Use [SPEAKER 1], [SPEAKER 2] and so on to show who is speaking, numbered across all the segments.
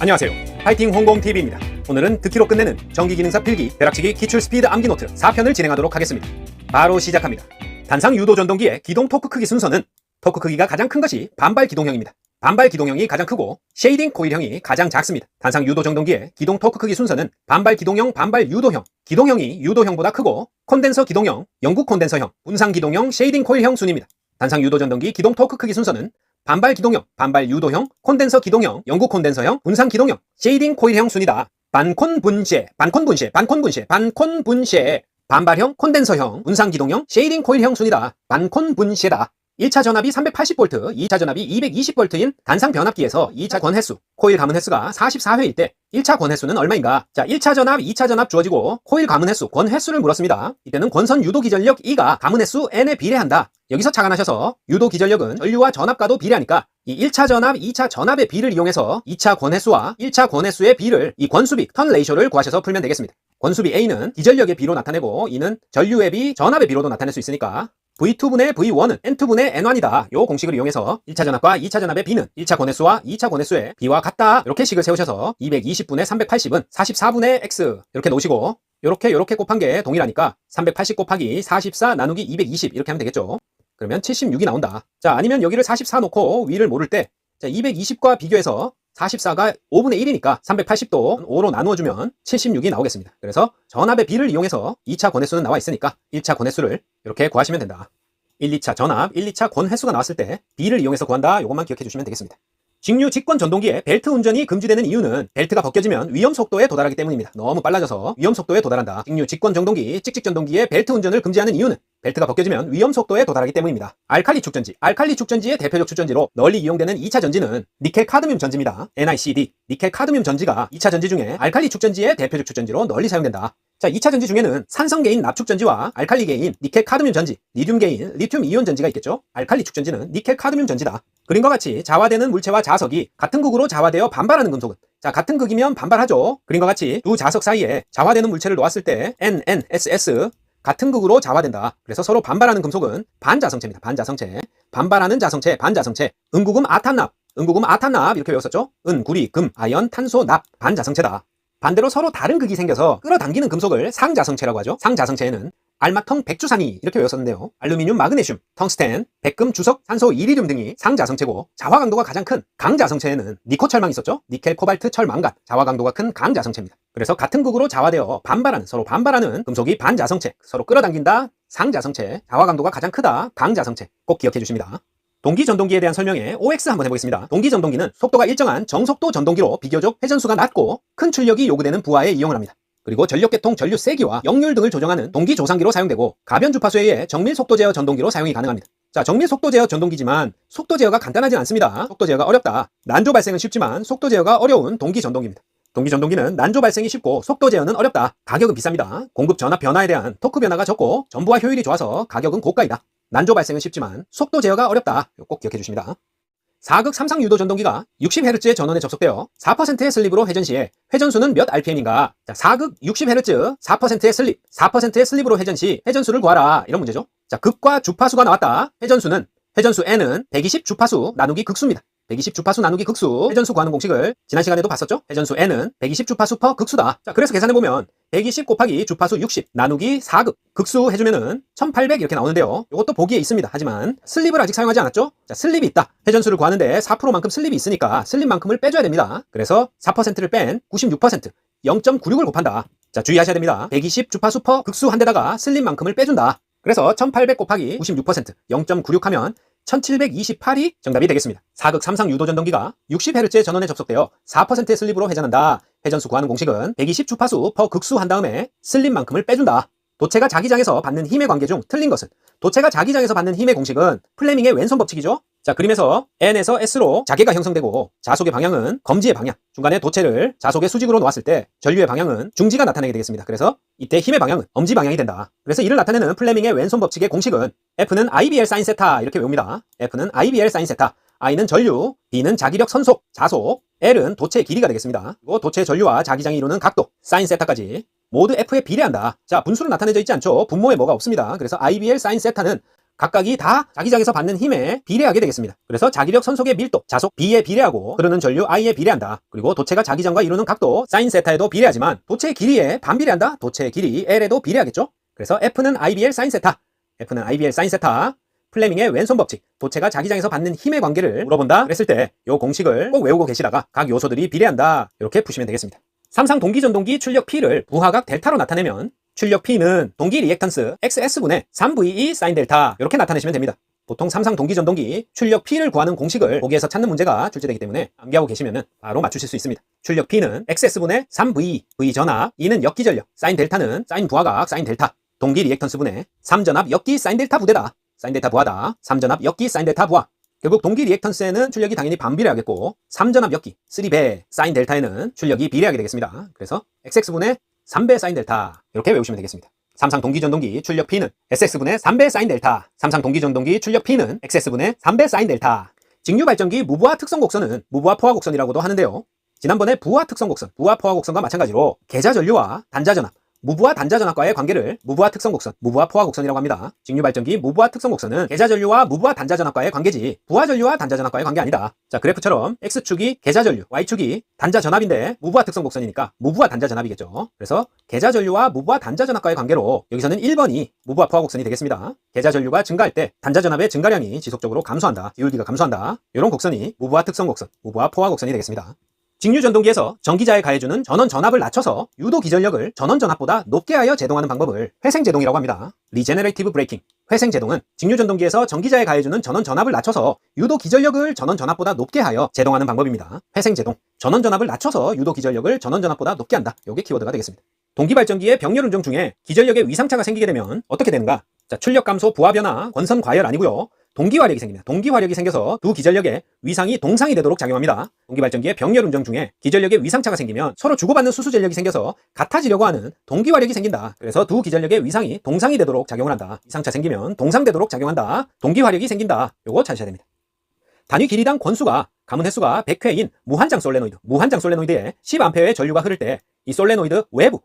[SPEAKER 1] 안녕하세요. 파이팅 홍공TV입니다. 오늘은 듣기로 끝내는 전기기능사 필기 벼락치기 기출 스피드 암기 노트 4편을 진행하도록 하겠습니다. 바로 시작합니다. 단상 유도 전동기의 기동 토크 크기 순서는 토크 크기가 가장 큰 것이 반발 기동형입니다. 반발 기동형이 가장 크고 쉐이딩 코일형이 가장 작습니다. 단상 유도 전동기의 기동 토크 크기 순서는 반발 기동형, 반발 유도형, 기동형이 유도형보다 크고 콘덴서 기동형, 영구 콘덴서형, 분상 기동형, 쉐이딩 코일형 순입니다. 단상 유도 전동기 기동 토크 크기 순서는 반발 기동형, 반발 유도형, 콘덴서 기동형, 영구 콘덴서형, 분상 기동형, 쉐이딩 코일형 순이다. 반콘 분쇄, 반콘 분쇄, 반콘 분쇄, 반콘 분쇄, 반발형, 콘덴서형, 분상 기동형, 쉐이딩 코일형 순이다. 반콘 분쇄다. 1차 전압이 380V, 2차 전압이 220V인 단상 변압기에서 2차 권횟수, 코일 감은 횟수가 44회일 때 1차 권횟수는 얼마인가? 자, 1차 전압, 2차 전압 주어지고 코일 감은 횟수, 권횟수를 물었습니다. 이때는 권선 유도 기전력 E가 감은 횟수 N에 비례한다. 여기서 착안하셔서 유도 기전력은 전류와 전압과도 비례하니까 이 1차 전압, 2차 전압의 비를 이용해서 2차 권횟수와 1차 권횟수의 비를 이 권수비, 턴 레이쇼를 구하셔서 풀면 되겠습니다. 권수비 A는 기전력의 비로 나타내고 E는 전류의 비, 전압의 비로도 나타낼 수 있으니까 V2분의 V1은 N2분의 N1이다. 요 공식을 이용해서 1차 전압과 2차 전압의 B는 1차 권횟수와 2차 권횟수의 B와 같다. 이렇게 식을 세우셔서 220분의 380은 44분의 X 이렇게 놓으시고 요렇게 곱한 게 동일하니까 380 곱하기 44 나누기 220 이렇게 하면 되겠죠. 그러면 76이 나온다. 자, 아니면 여기를 44 놓고 위를 모를 때 220과 비교해서 44가 5분의 1이니까 380도 5로 나누어주면 76이 나오겠습니다. 그래서 전압의 비를 이용해서 2차 권횟수는 나와 있으니까 1차 권횟수를 이렇게 구하시면 된다. 1, 2차 전압, 1, 2차 권횟수가 나왔을 때 비를 이용해서 구한다. 이것만 기억해 주시면 되겠습니다. 직류 직권 전동기에 벨트 운전이 금지되는 이유는 벨트가 벗겨지면 위험 속도에 도달하기 때문입니다. 너무 빨라져서 위험 속도에 도달한다. 직류 직권 전동기, 찍찍 전동기에 벨트 운전을 금지하는 이유는 벨트가 벗겨지면 위험 속도에 도달하기 때문입니다. 알칼리 축전지, 알칼리 축전지의 대표적 축전지로 널리 이용되는 2차 전지는 니켈 카드뮴 전지입니다. NiCd, 니켈 카드뮴 전지가 2차 전지 중에 알칼리 축전지의 대표적 축전지로 널리 사용된다. 자, 2차 전지 중에는 산성 개인 납축 전지와 알칼리 개인 니켈 카드뮴 전지, 리튬 개인 리튬 이온 전지가 있겠죠. 알칼리 축 전지는 니켈 카드뮴 전지다. 그림과 같이 자화되는 물체와 자석이 같은 극으로 자화되어 반발하는 금속은 자, 같은 극이면 반발하죠. 그림과 같이 두 자석 사이에 자화되는 물체를 놓았을 때 NNSS 같은 극으로 자화된다. 그래서 서로 반발하는 금속은 반자성체입니다. 반자성체. 반발하는 자성체, 반자성체. 은구금 아탄납, 은구금 아탄납 이렇게 외웠었죠. 은, 구리, 금, 아연, 탄소, 납, 반자성체다. 반대로 서로 다른 극이 생겨서 끌어당기는 금속을 상자성체라고 하죠. 상자성체에는 알마텅, 백주산이 이렇게 외웠었는데요. 알루미늄, 마그네슘, 텅스텐, 백금, 주석, 산소, 이리듐 등이 상자성체고 자화 강도가 가장 큰 강자성체에는 니코철망이 있었죠. 니켈, 코발트, 철, 망간. 자화 강도가 큰 강자성체입니다. 그래서 같은 극으로 자화되어 반발하는, 서로 반발하는 금속이 반자성체, 서로 끌어당긴다, 상자성체. 자화 강도가 가장 크다, 강자성체. 꼭 기억해 주십니다. 동기 전동기에 대한 설명에 OX 한번 해보겠습니다. 동기 전동기는 속도가 일정한 정속도 전동기로 비교적 회전수가 낮고 큰 출력이 요구되는 부하에 이용을 합니다. 그리고 전력계통, 전류 세기와 역률 등을 조정하는 동기 조상기로 사용되고 가변 주파수에 의해 정밀 속도 제어 전동기로 사용이 가능합니다. 자, 정밀 속도 제어 전동기지만 속도 제어가 간단하지 않습니다. 속도 제어가 어렵다. 난조 발생은 쉽지만 속도 제어가 어려운 동기 전동기입니다. 동기 전동기는 난조 발생이 쉽고 속도 제어는 어렵다. 가격은 비쌉니다. 공급 전압 변화에 대한 토크 변화가 적고 전부하 효율이 좋아서 가격은 고가이다. 난조 발생은 쉽지만 속도 제어가 어렵다. 꼭 기억해 주십니다. 4극 3상 유도 전동기가 60Hz의 전원에 접속되어 4%의 슬립으로 회전 시에 회전수는 몇 RPM인가? 자, 4극 60Hz 4%의 슬립, 4%의 슬립으로 회전 시 회전수를 구하라. 이런 문제죠. 자, 극과 주파수가 나왔다. 회전수 N은 120 주파수 나누기 극수입니다. 120 주파수 나누기 극수, 회전수 구하는 공식을 지난 시간에도 봤었죠? 회전수 N은 120 주파수 퍼 극수다. 자, 그래서 계산해보면 120 곱하기 주파수 60 나누기 4극 극수 해주면은 1800 이렇게 나오는데요. 이것도 보기에 있습니다. 하지만 슬립을 아직 사용하지 않았죠? 자, 슬립이 있다. 회전수를 구하는데 4%만큼 슬립이 있으니까 슬립만큼을 빼줘야 됩니다. 그래서 4%를 뺀 96%, 0.96을 곱한다. 자, 주의하셔야 됩니다. 120 주파수 퍼 극수 한 데다가 슬립만큼을 빼준다. 그래서 1800 곱하기 96%, 0.96 하면 1728이 정답이 되겠습니다. 4극 3상 유도 전동기가 60Hz의 전원에 접속되어 4%의 슬립으로 회전한다. 회전수 구하는 공식은 120 주파수 퍼 극수 한 다음에 슬립만큼을 빼준다. 도체가 자기장에서 받는 힘의 관계 중 틀린 것은 도체가 자기장에서 받는 힘의 공식은 플레밍의 왼손 법칙이죠. 자, 그림에서 N에서 S로 자개가 형성되고 자속의 방향은 검지의 방향, 중간에 도체를 자속의 수직으로 놓았을 때 전류의 방향은 중지가 나타나게 되겠습니다. 그래서 이때 힘의 방향은 엄지 방향이 된다. 그래서 이를 나타내는 플레밍의 왼손 법칙의 공식은 F는 IBL 사인 세타 이렇게 외웁니다. F는 IBL 사인 세타, I는 전류, B는 자기력 선속, 자속, L은 도체의 길이가 되겠습니다. 그리고 도체 전류와 자기장이 이루는 각도, 사인 세타까지 모두 F에 비례한다. 자, 분수로 나타내져 있지 않죠? 분모에 뭐가 없습니다. 그래서 IBL 사인 세타는 각각이 다 자기장에서 받는 힘에 비례하게 되겠습니다. 그래서 자기력 선속의 밀도, 자속 B에 비례하고 흐르는 전류 I에 비례한다. 그리고 도체가 자기장과 이루는 각도 사인 세타에도 비례하지만 도체의 길이에 반비례한다. 도체의 길이 L에도 비례하겠죠. 그래서 F는 IBL 사인 세타, F는 IBL 사인 세타. 플레밍의 왼손 법칙, 도체가 자기장에서 받는 힘의 관계를 물어본다 그랬을 때 이 공식을 꼭 외우고 계시다가 각 요소들이 비례한다 이렇게 푸시면 되겠습니다. 삼상 동기전동기 출력 P를 부하각 델타로 나타내면 출력 P는 동기 리액턴스 XS분의 3VE 사인 델타 이렇게 나타내시면 됩니다. 보통 삼상 동기전동기 출력 P를 구하는 공식을 보기에서 찾는 문제가 출제되기 때문에 암기하고 계시면 바로 맞추실 수 있습니다. 출력 P는 XS분의 3VE, V 전압, E는 역기 전력, 사인 델타는 사인 부하각 사인 델타, 동기 리액턴스분의 3전압 역기 사인 델타 부대다. 사인 델타 부하다. 3전압 역기 사인 델타 부하. 결국 동기 리액턴스에는 출력이 당연히 반비례하겠고 3전압 역기 3배 사인 델타에는 출력이 비례하게 되겠습니다. 그래서 XX분의 3배 사인 델타 이렇게 외우시면 되겠습니다. 삼상 동기전동기 출력 P는 SX분의 3배 사인 델타. 삼상 동기전동기 출력 P는 XS분의 3배 사인 델타. 직류 발전기 무부하 특성 곡선은 무부하 포화 곡선이라고도 하는데요. 지난번에 부하 특성 곡선, 부하 포화 곡선과 마찬가지로 계좌 전류와 단자 전압, 무부하 단자 전압과의 관계를 무부하 특성 곡선, 무부하 포화 곡선이라고 합니다. 직류 발전기 무부하 특성 곡선은 계좌 전류와 무부하 단자 전압과의 관계지 부하 전류와 단자 전압과의 관계 아니다. 자, 그래프처럼 X축이 계좌 전류, Y축이 단자 전압인데 무부하 특성 곡선이니까 무부하 단자 전압이겠죠. 그래서 계좌 전류와 무부하 단자 전압과의 관계로 여기서는 1번이 무부하 포화 곡선이 되겠습니다. 계좌 전류가 증가할 때 단자 전압의 증가량이 지속적으로 감소한다. 기울기가 감소한다. 이런 곡선이 무부하 특성 곡선, 무부하 포화 곡선이 되겠습니다. 직류 전동기에서 전기자에 가해주는 전원 전압을 낮춰서 유도 기전력을 전원 전압보다 높게 하여 제동하는 방법을 회생제동이라고 합니다. 리제너레이티브 브레이킹. 회생제동은 직류 전동기에서 전기자에 가해주는 전원 전압을 낮춰서 유도 기전력을 전원 전압보다 높게 하여 제동하는 방법입니다. 회생제동. 전원 전압을 낮춰서 유도 기전력을 전원 전압보다 높게 한다. 이게 키워드가 되겠습니다. 동기발전기의 병렬 운종 중에 기전력에 위상차가 생기게 되면 어떻게 되는가? 자, 출력 감소, 부하 변화, 권선 과열 아니고요. 동기화력이 생깁니다. 동기화력이 생겨서 두 기전력의 위상이 동상이 되도록 작용합니다. 동기발전기의 병렬 운정 중에 기전력의 위상차가 생기면 서로 주고받는 수수 전력이 생겨서 같아지려고 하는 동기화력이 생긴다. 그래서 두 기전력의 위상이 동상이 되도록 작용을 한다. 위상차 생기면 동상되도록 작용한다. 동기화력이 생긴다. 요거 찾으셔야 됩니다. 단위 길이당 권수가 가문 횟수가 100회인 무한장 솔레노이드, 무한장 솔레노이드에 10A의 전류가 흐를 때 이 솔레노이드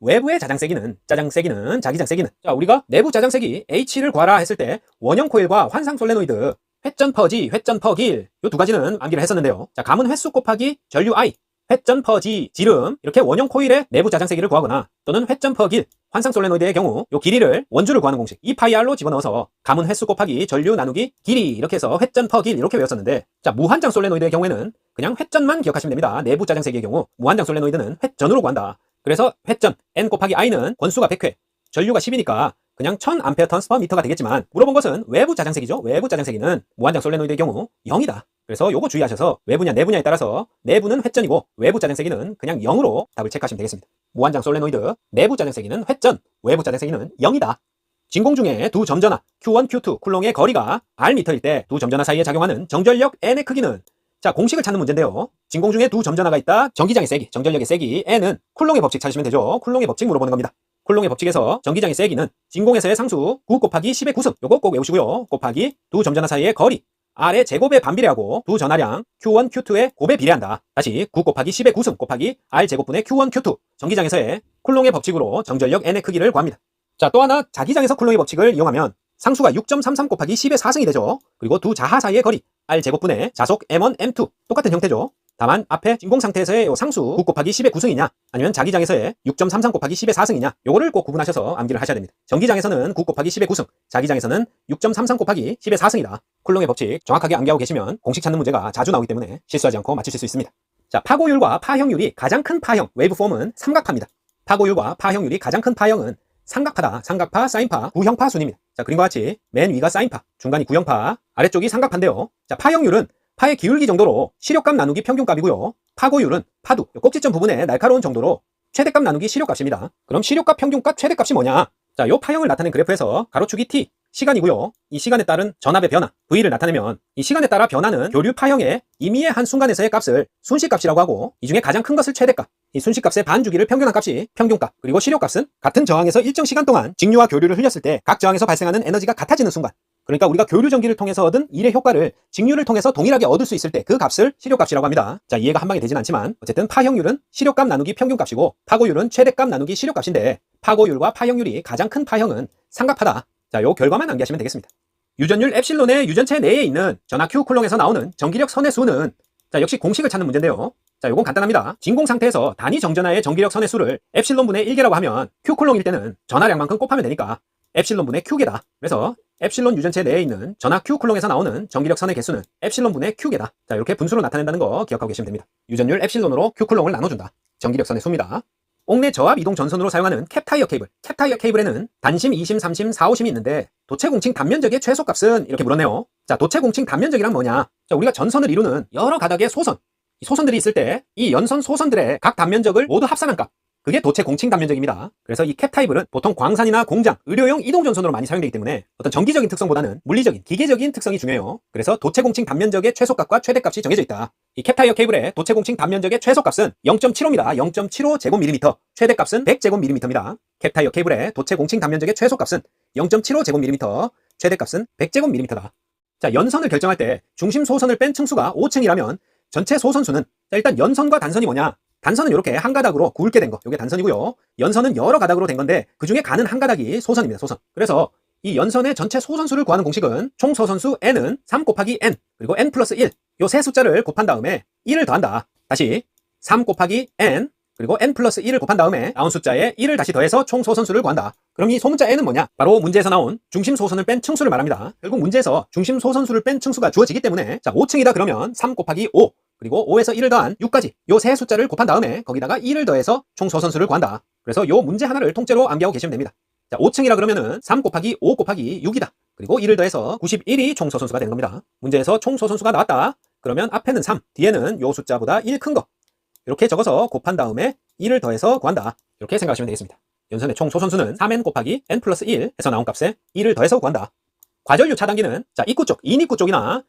[SPEAKER 1] 외부의 자장세기는 자기장 세기는 자, 우리가 내부 자장세기 H를 구하라 했을 때 원형 코일과 환상 솔레노이드 회전 퍼지, 회전 퍼길 요 두 가지는 암기를 했었는데요. 자, 가문 횟수 곱하기 전류 I, 회전 퍼지, 지름 이렇게 원형 코일의 내부 자장세기를 구하거나 또는 회전 퍼길, 환상 솔레노이드의 경우 요 길이를 원주를 구하는 공식 2πr로 집어넣어서 가문 횟수 곱하기 전류 나누기 길이 이렇게 해서 회전 퍼길 이렇게 외웠었는데 자, 무한장 솔레노이드의 경우에는 그냥 회전만 기억하시면 됩니다. 내부 자장세기의 경우 무한장 솔레노이드는 회전으로 구한다. 그래서 회전 n 곱하기 i는 권수가 100회, 전류가 10이니까 그냥 1000A/m/m가 되겠지만 물어본 것은 외부 자장세기죠. 외부 자장세기는 무한장 솔레노이드의 경우 0이다. 그래서 요거 주의하셔서 외부냐 내부냐에 따라서 내부는 회전이고 외부 자장세기는 그냥 0으로 답을 체크하시면 되겠습니다. 무한장 솔레노이드 내부 자장세기는 회전, 외부 자장세기는 0이다. 진공 중에 두 점전화 Q1, Q2 쿨롱의 거리가 Rm일 때 두 점전화 사이에 작용하는 정전력 N의 크기는 자, 공식을 찾는 문제인데요. 진공 중에 두 점전화가 있다. 전기장의 세기, 정전력의 세기 N은 쿨롱의 법칙 찾으시면 되죠. 쿨롱의 법칙 물어보는 겁니다. 쿨롱의 법칙에서 전기장의 세기는 진공에서의 상수 9 곱하기 10의 구승 요거 꼭 외우시고요. 곱하기 두 점전화 사이의 거리 R의 제곱에 반비례하고 두 전하량 Q1, Q2의 곱에 비례한다. 다시 9 곱하기 10의 구승 곱하기 R 제곱분의 Q1, Q2 전기장에서의 쿨롱의 법칙으로 정전력 N의 크기를 구합니다. 자, 또 하나 자기장에서 쿨롱의 법칙을 이용하면 상수가 6.33 곱하기 10의 4승이 되죠. 그리고 두 자하 사이의 거리 R 제곱분의 자속 M1, M2 똑같은 형태죠. 다만 앞에 진공 상태에서의 상수 9 곱하기 10의 9승이냐 아니면 자기장에서의 6.33 곱하기 10의 4승이냐 요거를 꼭 구분하셔서 암기를 하셔야 됩니다. 전기장에서는 9 곱하기 10의 9승, 자기장에서는 6.33 곱하기 10의 4승이다. 쿨롱의 법칙 정확하게 암기하고 계시면 공식 찾는 문제가 자주 나오기 때문에 실수하지 않고 맞추실 수 있습니다. 자, 파고율과 파형율이 가장 큰 파형, 웨이브폼은 삼각파입니다. 파고율과 파형율이 가장 큰 파형은 삼각파다. 삼각파, 사인파, 구형파 순입니다. 자, 그림과 같이 맨 위가 사인파, 중간이 구형파, 아래쪽이 삼각파인데요. 자, 파형율은 파의 기울기 정도로 시력값 나누기 평균값이고요. 파고율은 파두, 꼭지점 부분에 날카로운 정도로 최대값 나누기 시력값입니다. 그럼 시력값, 평균값, 최대값이 뭐냐? 자, 요 파형을 나타낸 그래프에서 가로축이 t, 시간이고요. 이 시간에 따른 전압의 변화, v를 나타내면 이 시간에 따라 변하는 교류 파형의 임의의 한 순간에서의 값을 순시값이라고 하고 이 중에 가장 큰 것을 최대값, 이 순시값의 반주기를 평균한 값이 평균값, 그리고 시력값은 같은 저항에서 일정 시간 동안 직류와 교류를 흘렸을 때 각 저항에서 발생하는 에너지가 같아지는 순간, 그러니까 우리가 교류 전기를 통해서 얻은 일의 효과를 직류를 통해서 동일하게 얻을 수 있을 때 그 값을 시력값이라고 합니다. 자, 이해가 한 방에 되진 않지만 어쨌든 파형률은 시력값 나누기 평균값이고 파고율은 최대값 나누기 시력값인데 파고율과 파형률이 가장 큰 파형은 삼각파다. 자, 요 결과만 암기하시면 되겠습니다. 유전율 엡실론의 유전체 내에 있는 전하 Q 쿨롱에서 나오는 전기력 선의 수는 자, 역시 공식을 찾는 문제인데요. 자, 요건 간단합니다. 진공 상태에서 단위 정전하의 전기력 선의 수를 엡실론분의 1개라고 하면 Q 쿨롱일 때는 전하량만큼 곱하면 되니까 엡실론분의 Q개다. 그래서 엡실론 유전체 내에 있는 전하 Q 쿨롱에서 나오는 전기력 선의 개수는 엡실론분의 Q개다. 자, 이렇게 분수로 나타낸다는 거 기억하고 계시면 됩니다. 유전율 엡실론으로 Q 쿨롱을 나눠준다. 전기력 선의 수입니다. 옥내 저압 이동 전선으로 사용하는 캡타이어 케이블. 캡타이어 케이블에는 단심, 2심, 3심, 4호심이 있는데 도체 공칭 단면적의 최소값은 이렇게 물었네요. 자, 도체 공칭 단면적이란 뭐냐? 자, 우리가 전선을 이루는 여러 가닥의 소선, 이 소선들이 있을 때 이 연선 소선들의 각 단면적을 모두 합산한 값. 그게 도체 공칭 단면적입니다. 그래서 이 캡타이블은 보통 광산이나 공장, 의료용 이동 전선으로 많이 사용되기 때문에 어떤 전기적인 특성보다는 물리적인, 기계적인 특성이 중요해요. 그래서 도체 공칭 단면적의 최소값과 최대값이 정해져 있다. 이 캡타이어 케이블의 도체 공칭 단면적의 최소값은 0.75입니다. 0.75 제곱밀리미터. 최대값은 100 제곱밀리미터입니다. 캡타이어 케이블의 도체 공칭 단면적의 최소값은 0.75 제곱밀리미터. 최대값은 100 제곱밀리미터다. 자, 연선을 결정할 때 중심 소선을 뺀 층수가 5층이라면 전체 소선수는 자, 일단 연선과 단선이 뭐냐? 단선은 이렇게 한 가닥으로 굵게 된 거, 이게 단선이고요. 연선은 여러 가닥으로 된 건데 그 중에 가는 한 가닥이 소선입니다. 소선. 그래서 이 연선의 전체 소선수를 구하는 공식은 총 소선수 n은 3 곱하기 n 그리고 n 플러스 1 요 세 숫자를 곱한 다음에 1을 더한다. 다시 3 곱하기 n 그리고 n 플러스 1을 곱한 다음에 나온 숫자에 1을 다시 더해서 총 소선수를 구한다. 그럼 이 소문자 n은 뭐냐? 바로 문제에서 나온 중심 소선을 뺀 층수를 말합니다. 결국 문제에서 중심 소선수를 뺀 층수가 주어지기 때문에 자, 5층이다 그러면 3 곱하기 5 그리고 5에서 1을 더한 6까지 요 세 숫자를 곱한 다음에 거기다가 1을 더해서 총 소선수를 구한다. 그래서 요 문제 하나를 통째로 암기하고 계시면 됩니다. 자, 5층이라 그러면은 3 곱하기 5 곱하기 6이다. 그리고 1을 더해서 91이 총 소선수가 되는 겁니다. 문제에서 총 소선수가 나왔다. 그러면 앞에는 3, 뒤에는 요 숫자보다 1 큰 거. 이렇게 적어서 곱한 다음에 1을 더해서 구한다. 이렇게 생각하시면 되겠습니다. 연선의 총 소선수는 3n 곱하기 n 플러스 1 해서 나온 값에 1을 더해서 구한다. 과전류 차단기는 자, 입구 쪽, 인입구 쪽이나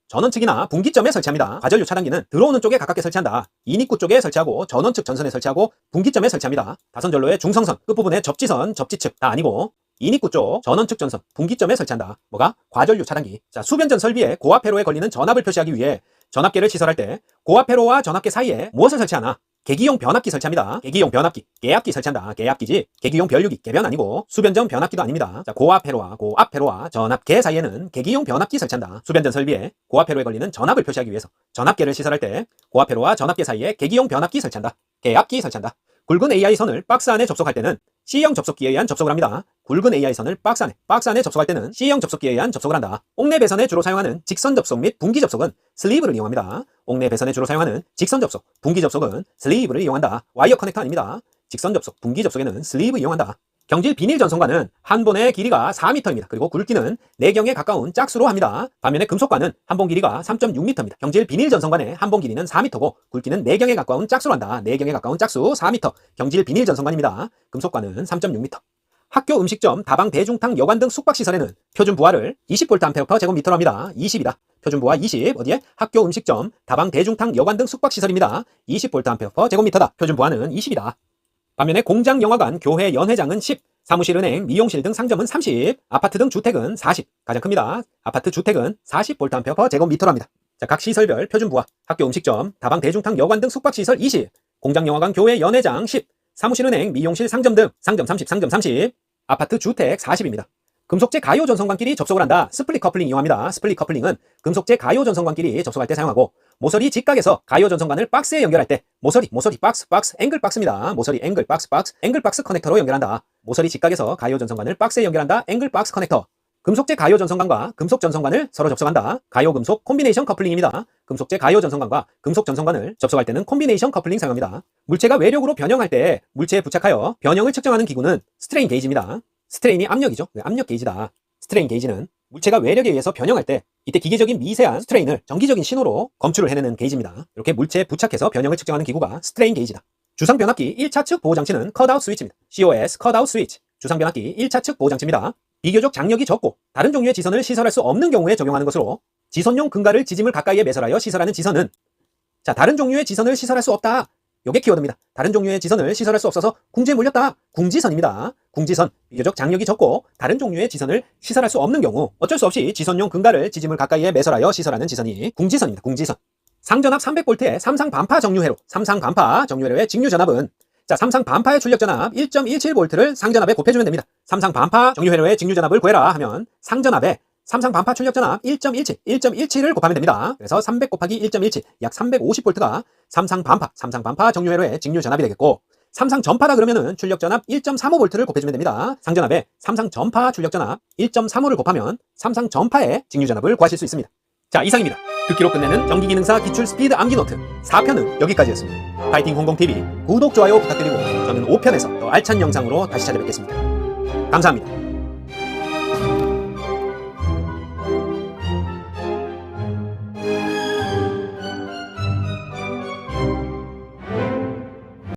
[SPEAKER 1] 전원측이나 분기점에 설치합니다. 과전류 차단기는 들어오는 쪽에 가깝게 설치한다. 인입구 쪽에 설치하고 전원측 전선에 설치하고 분기점에 설치합니다. 다선전로의 중성선, 끝부분의 접지선, 접지측 다 아니고 인입구 쪽, 전원측 전선, 분기점에 설치한다. 뭐가? 과전류 차단기. 자, 수변전 설비에 고압 회로에 걸리는 전압을 표시하기 위해 전압계를 시설할 때 고압 회로와 전압계 사이에 무엇을 설치하나? 계기용 변압기 설치합니다. 계기용 변압기, 계압기 설치한다. 계압기지. 계기용 변류기, 계변 아니고 수변전 변압기도 아닙니다. 자, 고압 회로와 전압계 사이에는 계기용 변압기 설치한다. 수변전 설비에 고압 회로에 걸리는 전압을 표시하기 위해서 전압계를 시설할 때 고압 회로와 전압계 사이에 계기용 변압기 설치한다. 계압기 설치한다. 굵은 AI선을 박스 안에 접속할 때는 C형 접속기에 의한 접속을 합니다. 굵은 AI선을 박스 안에 접속할 때는 C형 접속기에 의한 접속을 한다. 옥내 배선에 주로 사용하는 직선 접속 및 분기 접속은 슬리브를 이용합니다. 옥내 배선에 주로 사용하는 직선 접속, 분기 접속은 슬리브를 이용한다. 와이어 커넥터 아닙니다. 직선 접속, 분기 접속에는 슬리브 이용한다. 경질 비닐 전선관은 한 본의 길이가 4m입니다. 그리고 굵기는 4경에 가까운 짝수로 합니다. 반면에 금속관은 한 본 길이가 3.6m입니다. 경질 비닐 전선관의 한 본 길이는 4m고 굵기는 4경에 가까운 짝수로 한다. 4경에 가까운 짝수 4m. 경질 비닐 전선관입니다. 금속관은 3.6m. 학교 음식점, 다방, 대중탕, 여관 등 숙박시설에는 표준 부하를 20V 제곱미터로 합니다. 20이다. 표준 부하 20. 어디에? 학교 음식점, 다방, 대중탕, 여관 등 숙박시설입니다. 20V 제곱미터다. 표준 부하는 20이다. 반면에 공장, 영화관, 교회, 연회장은 10, 사무실, 은행, 미용실 등 상점은 30, 아파트 등 주택은 40, 가장 큽니다. 아파트 주택은 40V 제곱미터로 합니다. 자, 각 시설별 표준 부하, 학교 음식점, 다방, 대중탕, 여관 등 숙박시설 20, 공장, 영화관, 교회, 연회장 10, 사무실, 은행, 미용실, 상점 등 상점 30, 아파트 주택 40입니다. 금속재 가요 전선관끼리 접속을 한다. 스플릿 커플링 이용합니다. 스플릿 커플링은 금속재 가요 전선관끼리 접속할 때 사용하고 모서리 직각에서 가요 전선관을 박스에 연결할 때 모서리 박스 앵글 박스입니다. 모서리 앵글 박스 커넥터로 연결한다. 모서리 직각에서 가요 전선관을 박스에 연결한다. 앵글 박스 커넥터. 금속재 가요 전선관과 금속 전선관을 서로 접속한다. 가요 금속 콤비네이션 커플링입니다. 금속재 가요 전선관과 금속 전선관을 접속할 때는 콤비네이션 커플링 사용합니다. 물체가 외력으로 변형할 때 물체에 부착하여 변형을 측정하는 기구는 스트레인 게이지입니다. 스트레인이 압력이죠. 압력 게이지다. 스트레인 게이지는 물체가 외력에 의해서 변형할 때 이때 기계적인 미세한 스트레인을 전기적인 신호로 검출을 해내는 게이지입니다. 이렇게 물체에 부착해서 변형을 측정하는 기구가 스트레인 게이지다. 주상 변압기 1차 측 보호 장치는 컷아웃 스위치입니다. COS 컷아웃 스위치. 주상 변압기 1차 측 보호 장치입니다. 비교적 장력이 적고 다른 종류의 지선을 시설할 수 없는 경우에 적용하는 것으로 지선용 근가를 지짐을 가까이에 매설하여 시설하는 지선은 자, 다른 종류의 지선을 시설할 수 없다. 요게 키워드입니다. 다른 종류의 지선을 시설할 수 없어서 궁지에 몰렸다. 궁지선입니다. 궁지선, 비교적 장력이 적고 다른 종류의 지선을 시설할 수 없는 경우 어쩔 수 없이 지선용 근가를 지짐을 가까이에 매설하여 시설하는 지선이 궁지선입니다. 궁지선. 상전압 300V의 삼상 반파 정류회로, 삼상 반파 정류회로의 직류 전압은 자, 삼상 반파의 출력 전압 1.17V를 상전압에 곱해주면 됩니다. 삼상 반파 정류회로의 직류 전압을 구해라 하면 상전압에 삼상 반파 출력 전압 1.17을 곱하면 됩니다. 그래서 300 곱하기 1.17, 약 350V가 삼상 반파 정유회로의 직류 전압이 되겠고, 삼상 전파다 그러면은 출력 전압 1.35V를 곱해주면 됩니다. 상전압에 삼상 전파 출력 전압 1.35를 곱하면 삼상 전파의 직류 전압을 구하실 수 있습니다. 자, 이상입니다. 듣기로 끝내는 전기기능사 기출 스피드 암기 노트 4편은 여기까지였습니다. 파이팅 홍공TV 구독, 좋아요 부탁드리고 저는 5편에서 더 알찬 영상으로 다시 찾아뵙겠습니다. 감사합니다.